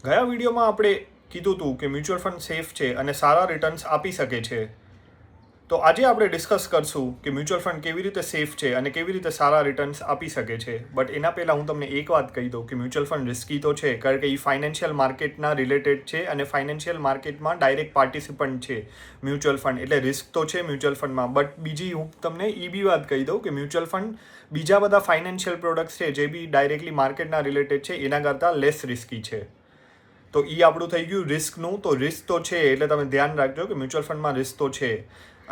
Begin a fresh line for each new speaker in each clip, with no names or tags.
ગયા વિડીયોમાં આપણે કીધું હતું કે મ્યુચ્યુઅલ ફંડ સેફ છે અને સારા રિટર્ન્સ આપી શકે છે. તો આજે આપણે ડિસ્કસ કરશું કે મ્યુચ્યુઅલ ફંડ કેવી રીતે સેફ છે અને કેવી રીતે સારા રિટર્ન્સ આપી શકે છે. બટ એના પહેલાં હું તમને એક વાત કહી દઉં કે મ્યુચ્યુઅલ ફંડ રિસ્કી તો છે, કારણ કે એ ફાઇનાન્શિયલ માર્કેટના રિલેટેડ છે અને ફાઇનાન્શિયલ માર્કેટમાં ડાયરેક્ટ પાર્ટિસિપન્ટ છે મ્યુચ્યુઅલ ફંડ, એટલે રિસ્ક તો છે મ્યુચ્યુઅલ ફંડમાં. બટ બીજી હું તમને એ બી વાત કહી દઉં કે મ્યુચ્યુઅલ ફંડ બીજા બધા ફાઇનાન્શિયલ પ્રોડક્ટ્સ છે જે બી ડાયરેક્ટલી માર્કેટના રિલેટેડ છે એના કરતાં લેસ રિસ્કી છે. તો એ આપણું થઈ ગયું રિસ્કનું. તો રિસ્ક તો છે એટલે તમે ધ્યાન રાખજો કે મ્યુચ્યુઅલ ફંડમાં રિસ્ક તો છે.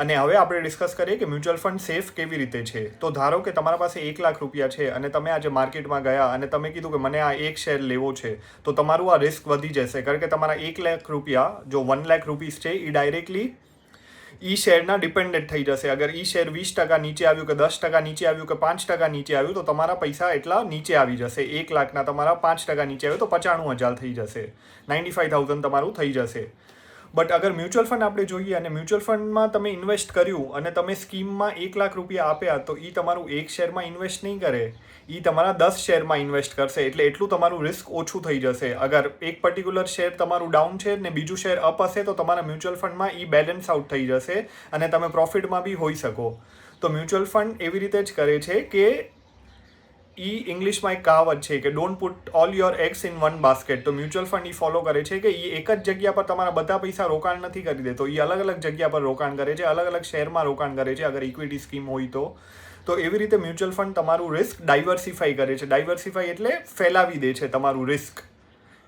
અને હવે આપણે ડિસ્કસ કરીએ કે મ્યુચ્યુઅલ ફંડ સેફ કેવી રીતે છે. તો ધારો કે તમારા પાસે 1 લાખ રૂપિયા છે અને તમે આજે માર્કેટમાં ગયા અને તમે કીધું કે મને આ એક શેર લેવો છે, તો તમારું આ રિસ્ક વધી જશે, કારણ કે તમારા 1 લાખ રૂપિયા જો 1 લાખ રૂપીસ છે એ ડાયરેક્ટલી ઈ શેરના ડિપેન્ડન્ટ થઈ જશે. અગર ઈ શેર 20% નીચે આવ્યું કે 10% નીચે આવ્યું કે 5% નીચે આવ્યું તો તમારા પૈસા એટલા નીચે આવી જશે. 1 લાખના તમારા 5% નીચે આવ્યું તો 95,000 થઈ જશે, 95,000 તમારું થઈ જશે. બટ અગર મ્યુચ્યુઅલ ફંડ આપણે જોઈએ અને મ્યુચ્યુઅલ ફંડમાં તમે ઇન્વેસ્ટ કર્યું અને તમે સ્કીમમાં 1 લાખ રૂપિયા આપ્યા, તો એ તમારું એક શેરમાં ઇન્વેસ્ટ નહીં કરે, એ તમારા 10 શેરમાં ઇન્વેસ્ટ કરશે, એટલે એટલું તમારું રિસ્ક ઓછું થઈ જશે. અગર એક પર્ટિક્યુલર શેર તમારું ડાઉન છે ને બીજું શેર અપ હશે તો તમારા મ્યુચ્યુઅલ ફંડમાં એ બેલેન્સ આઉટ થઈ જશે અને તમે પ્રોફિટમાં બી હોઈ શકો. તો મ્યુચ્યુઅલ ફંડ એવી રીતે જ કરે છે કે ઇંગ્લિશમાં એક કહાવત છે કે don't put all your eggs in one basket. તો મ્યુચ્યુઅલ ફંડ ફોલો કરે છે કે એ એક જ જગ્યા પર તમારા બધા પૈસા રોકાણ નથી કરી દેતો, એ અલગ અલગ જગ્યા પર રોકાણ કરે છે, અલગ અલગ શેરમાં રોકાણ કરે છે અગર ઇક્વિટી સ્કીમ હોય તો. તો એવી રીતે મ્યુચ્યુઅલ ફંડ તમારું રિસ્ક ડાયવર્સિફાઈ કરે છે. ડાયવર્સિફાઈ એટલે ફેલાવી દે છે તમારું રિસ્ક.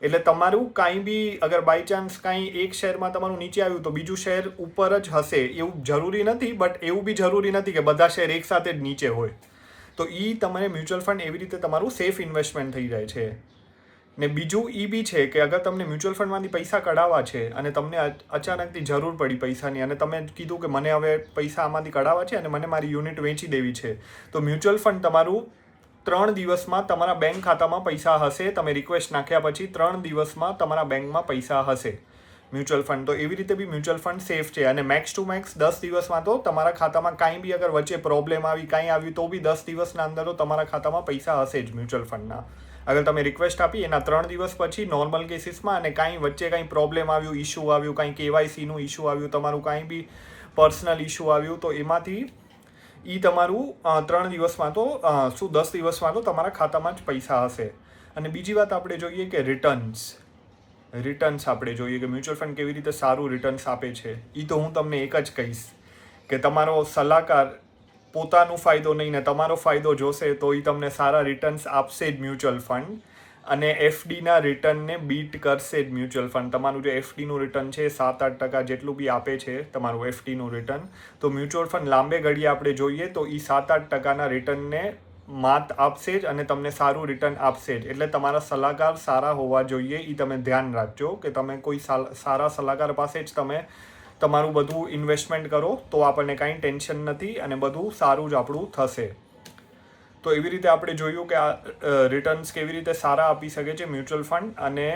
એટલે તમારું કાંઈ બી અગર બાય ચાન્સ કાંઈ એક શેરમાં તમારું નીચે આવ્યું તો બીજું શેર ઉપર જ હશે એવું જરૂરી નથી, બટ એવું બી જરૂરી નથી કે બધા શેર એકસાથે જ નીચે હોય. તો એ તમારે મ્યુચ્યુઅલ ફંડ એવી રીતે તમારું સેફ ઇન્વેસ્ટમેન્ટ થઈ જાય છે. ને બીજું એ બી છે કે અગર તમને મ્યુચ્યુઅલ ફંડમાંથી પૈસા કઢાવવા છે અને તમને અચાનકથી જરૂર પડી પૈસાની અને તમે કીધું કે મને હવે પૈસા આમાંથી કઢાવવા છે અને મને મારી યુનિટ વેચી દેવી છે, તો મ્યુચ્યુઅલ ફંડ તમારું 3 દિવસમાં તમારા બેંક ખાતામાં પૈસા હશે. તમે રિક્વેસ્ટ નાખ્યા પછી 3 દિવસમાં તમારા બેંકમાં પૈસા હશે મ્યુચ્યુઅલ ફંડ. તો એવી રીતે બી મ્યુચ્યુઅલ ફંડ સેફ છે. અને મેક્સ ટુ મેક્સ 10 દિવસમાં તો તમારા ખાતામાં કાંઈ બી અગર વચ્ચે પ્રોબ્લેમ આવી કાંઈ આવ્યું તો બી 10 દિવસના અંદર તો તમારા ખાતામાં પૈસા હશે જ મ્યુચ્યુઅલ ફંડના. અગર તમે રિક્વેસ્ટ આપી એના 3 દિવસ પછી નોર્મલ કેસીસમાં અને કાંઈ વચ્ચે કાંઈ પ્રોબ્લેમ આવ્યું, ઇશ્યુ આવ્યું, કાંઈ કેવાયસીનું ઇશ્યુ આવ્યું, તમારું કાંઈ બી પર્સનલ ઇશ્યુ આવ્યું, તો એમાંથી તમારું 3 દિવસમાં તો 10 દિવસમાં તો તમારા ખાતામાં જ પૈસા હશે. અને બીજી વાત આપણે જોઈએ કે રિટર્ન્સ આપણે જોઈએ કે મ્યુચ્યુઅલ ફંડ કેવી રીતે સારું રિટર્ન્સ આપે છે. એ તો હું તમને એક જ કહીશ કે તમારો સલાહકાર પોતાનો ફાયદો નહીં ને તમારો ફાયદો જોશે તો એ તમને સારા રિટર્ન્સ આપશે જ મ્યુચ્યુઅલ ફંડ. અને એફડીના રિટર્નને બીટ કરશે જ મ્યુચ્યુઅલ ફંડ. તમારું જે એફડીનું રિટર્ન છે 7-8% જેટલું બી આપે છે તમારું એફડીનું રિટર્ન, તો મ્યુચ્યુઅલ ફંડ લાંબે ગાળે આપણે જોઈએ તો એ 7-8%ના રિટર્નને માત આપશે જ અને તમને સારું રિટર્ન આપશે જ. એટલે તમારા સલાહકાર સારા હોવા જોઈએ, એ તમે ધ્યાન રાખજો કે તમે કોઈ સારા સલાહકાર પાસે જ તમે તમારું બધું ઇન્વેસ્ટમેન્ટ કરો તો આપણને કાંઈ ટેન્શન નથી અને બધું સારું જ આપણું થશે. તો એવી રીતે આપણે જોયું કે આ રિટર્ન્સ કેવી રીતે સારા આપી શકે છે મ્યુચ્યુઅલ ફંડ. અને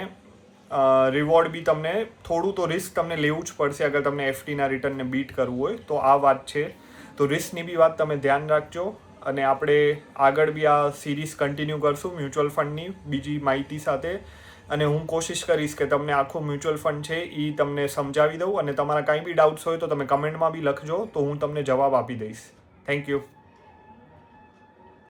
રિવોર્ડ બી તમને થોડું તો રિસ્ક તમને લેવું જ પડશે અગર તમને એફડીના રિટર્નને બીટ કરવું હોય તો. આ વાત છે. તો રિસ્કની બી વાત તમે ધ્યાન રાખજો. અને આપણે આગળ બી આ સિરીઝ કન્ટિન્યુ કરશું મ્યુચ્યુઅલ ફંડની બીજી માહિતી સાથે. અને હું કોશિશ કરીશ કે તમને આખું મ્યુચ્યુઅલ ફંડ છે એ તમને સમજાવી દઉં. અને તમારા કાંઈ બી ડાઉટ્સ હોય તો તમે કમેન્ટમાં બી લખજો તો હું તમને જવાબ આપી દઈશ. Thank you.